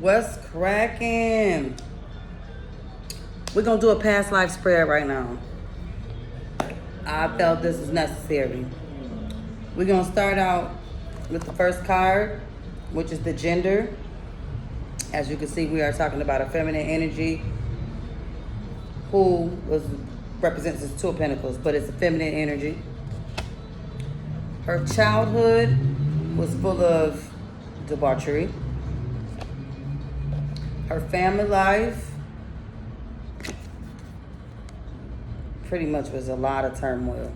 What's cracking? We're gonna do a past life spread right now. I felt this was necessary. We're gonna start out with the first card, which is the gender. As you can see, we are talking about a feminine energy who represents as Two of Pentacles, but it's a feminine energy. Her childhood was full of debauchery. Her family life pretty much was a lot of turmoil.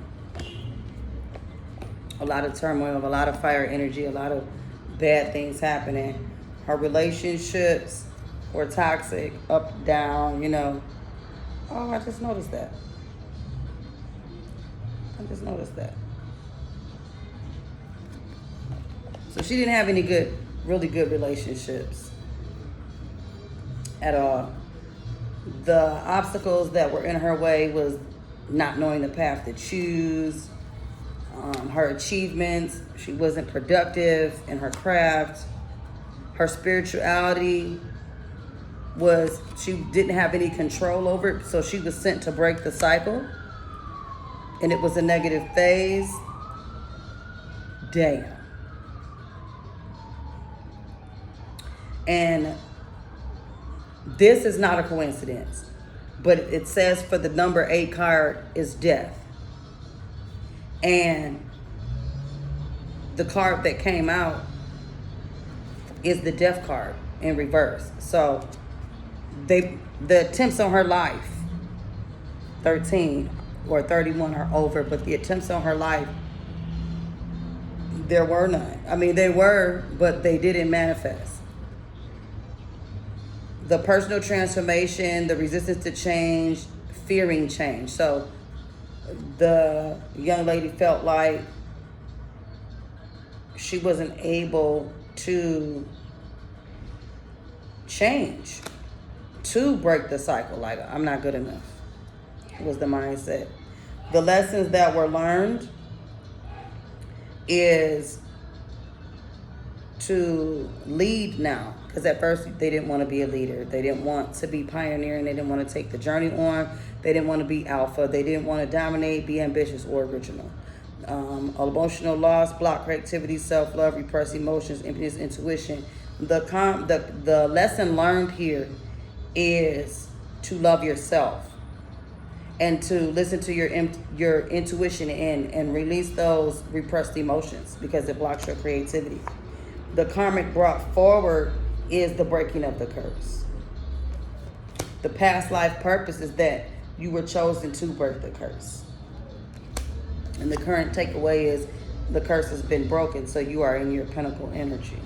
A lot of turmoil, a lot of fire energy, a lot of bad things happening. Her relationships were toxic, up, down, you know. Oh, I just noticed that. So she didn't have any really good relationships at all. The obstacles that were in her way was not knowing the path to choose. Her achievements, she wasn't productive in her craft. Her spirituality she didn't have any control over it, so she was sent to break the cycle. And it was a negative phase. Damn. And this is not a coincidence, but it says for the number 8 card is death. And the card that came out is the death card in reverse. So the attempts on her life, 13 or 31 are over, but the attempts on her life, there were none. I mean, they were, but they didn't manifest. The personal transformation, the resistance to change, fearing change. So the young lady felt like she wasn't able to change, to break the cycle. Like, I'm not good enough, was the mindset. The lessons that were learned is to lead now. Because at first they didn't want to be a leader. They didn't want to be pioneering. They didn't want to take the journey on. They didn't want to be alpha. They didn't want to dominate, be ambitious, or original. Emotional loss, block creativity, self-love, repressed emotions, emptiness, intuition. The lesson learned here is to love yourself and to listen to your intuition and release those repressed emotions, because it blocks your creativity. The karmic brought forward is the breaking of the curse. The past life purpose is that you were chosen to break the curse. And the current takeaway is the curse has been broken, so you are in your pinnacle energy.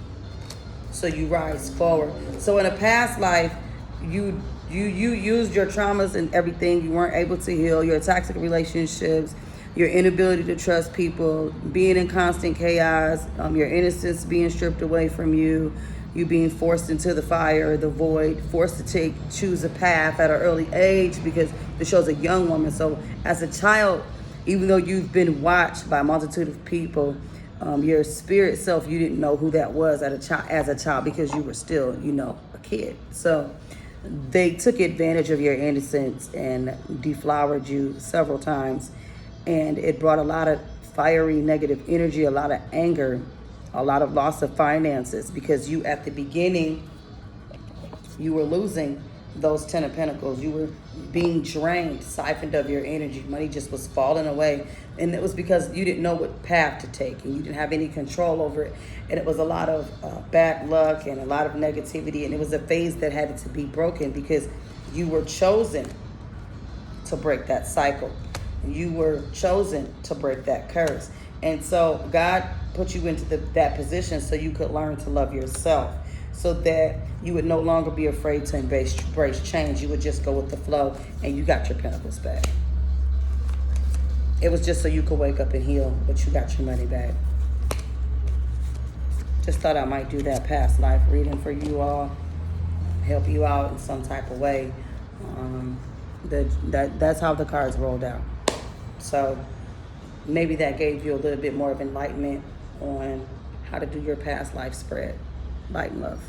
So you rise forward. So in a past life, you used your traumas and everything. You weren't able to heal your toxic relationships, your inability to trust people, being in constant chaos, your innocence being stripped away from you, you being forced into the fire, the void, forced to choose a path at an early age, because this shows a young woman. So as a child, even though you've been watched by a multitude of people, your spirit self, you didn't know who that was as a child, because you were still, a kid. So they took advantage of your innocence and deflowered you several times. And it brought a lot of fiery negative energy, a lot of anger, a lot of loss of finances, because you, at the beginning, you were losing those 10 of Pentacles. You were being drained, siphoned of your energy. Money just was falling away. And it was because you didn't know what path to take, and you didn't have any control over it. And it was a lot of bad luck and a lot of negativity. And it was a phase that had to be broken, because you were chosen to break that cycle. You were chosen to break that curse. And so God put you into that position so you could learn to love yourself, so that you would no longer be afraid to embrace change. You would just go with the flow, and you got your pentacles back. It was just so you could wake up and heal, but you got your money back. Just thought I might do that past life reading for you all, help you out in some type of way. That's how the cards rolled out. So maybe that gave you a little bit more of enlightenment on how to do your past life spread. Light and love.